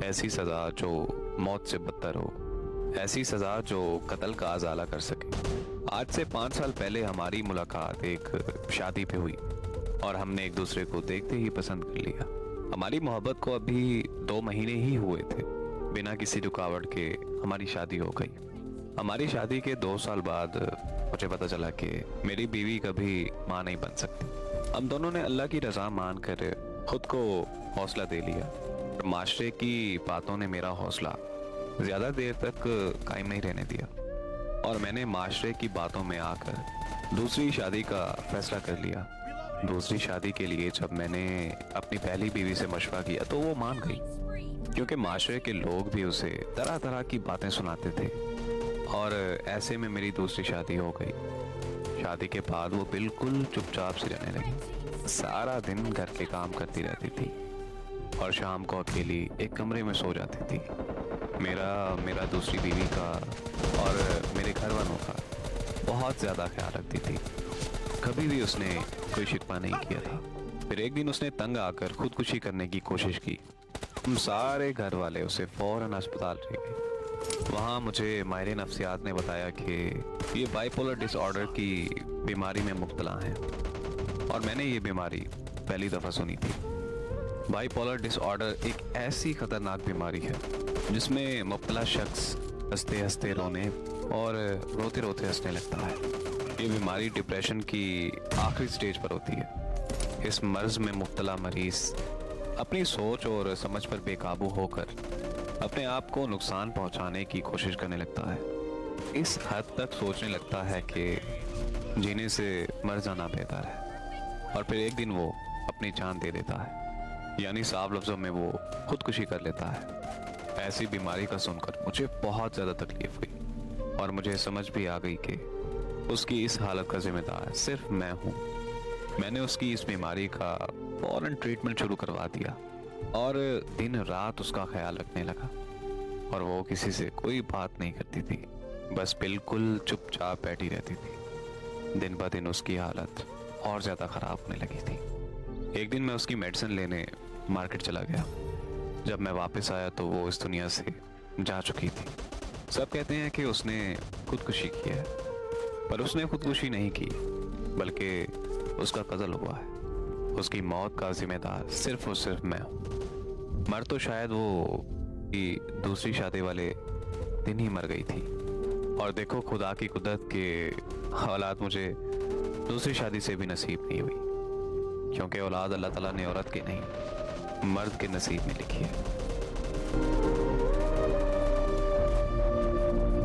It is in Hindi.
ऐसी सज़ा जो मौत से बदतर हो, ऐसी सज़ा जो कत्ल का अज़ाला कर सके। आज से 5 साल पहले हमारी मुलाकात एक शादी पे हुई और हमने एक दूसरे को देखते ही पसंद कर लिया। हमारी मोहब्बत को अभी 2 महीने ही हुए थे। बिना किसी रुकावट के हमारी शादी हो गई। हमारी शादी के 2 साल बाद मुझे पता चला कि मेरी बीवी कभी माँ नहीं बन सकती। हम दोनों ने अल्लाह की रज़ा मान कर खुद को हौसला दे लिया। माशरे की बातों ने मेरा हौसला ज़्यादा देर तक कायम नहीं रहने दिया और मैंने माशरे की बातों में आकर दूसरी शादी का फैसला कर लिया। दूसरी शादी के लिए जब मैंने अपनी पहली बीवी से मशवरा किया तो वो मान गई, क्योंकि माशरे के लोग भी उसे तरह तरह की बातें सुनाते थे और ऐसे में मेरी दूसरी शादी हो गई। शादी के बाद वो बिल्कुल चुपचाप सी रहने लगी। सारा दिन घर के काम करती रहती थी और शाम को अकेली एक कमरे में सो जाती थी। मेरा दूसरी बीवी का और मेरे घर वालों का बहुत ज़्यादा ख्याल रखती थी। कभी भी उसने कोई शिकवा नहीं किया था। फिर एक दिन उसने तंग आकर खुदकुशी करने की कोशिश की। हम सारे घर वाले उसे फ़ौरन अस्पताल ले गए। वहाँ मुझे माहिर नफ्सियात ने बताया कि ये बाइपोलर डिसऑर्डर की बीमारी में मुब्तला हैं और मैंने ये बीमारी पहली दफ़ा सुनी थी। बाइपोलर डिसऑर्डर एक ऐसी ख़तरनाक बीमारी है जिसमें मुब्तला शख्स हंसते हंसते रोने और रोते रोते हंसने लगता है। ये बीमारी डिप्रेशन की आखिरी स्टेज पर होती है। इस मर्ज़ में मुब्तला मरीज़ अपनी सोच और समझ पर बेकाबू होकर अपने आप को नुकसान पहुंचाने की कोशिश करने लगता है। इस हद तक सोचने लगता है कि जीने से मर जाना बेहतर है और फिर एक दिन वो अपनी जान दे देता है, यानी साफ लफ्ज़ों में वो खुदकुशी कर लेता है। ऐसी बीमारी का सुनकर मुझे बहुत ज़्यादा तकलीफ़ हुई और मुझे समझ भी आ गई कि उसकी इस हालत का ज़िम्मेदार सिर्फ मैं हूँ। मैंने उसकी इस बीमारी का फ़ौरन ट्रीटमेंट शुरू करवा दिया और दिन रात उसका ख्याल रखने लगा और वो किसी से कोई बात नहीं करती थी, बस बिल्कुल चुपचाप बैठी रहती थी। दिन ब दिन उसकी हालत और ज़्यादा ख़राब होने लगी थी। एक दिन मैं उसकी मेडिसिन लेने मार्केट चला गया। जब मैं वापस आया तो वो इस दुनिया से जा चुकी थी। सब कहते हैं कि उसने खुदकुशी की है, पर उसने खुदकुशी नहीं की, बल्कि उसका कत्ल हुआ है। उसकी मौत का जिम्मेदार सिर्फ और सिर्फ मैं हूँ। मर तो शायद वो की दूसरी शादी वाले दिन ही मर गई थी और देखो खुदा की कुदरत के हालात मुझे दूसरी शादी से भी नसीब नहीं हुई, क्योंकि औलाद अल्लाह ताला ने औरत के नहीं मर्द के नसीब में लिखी है।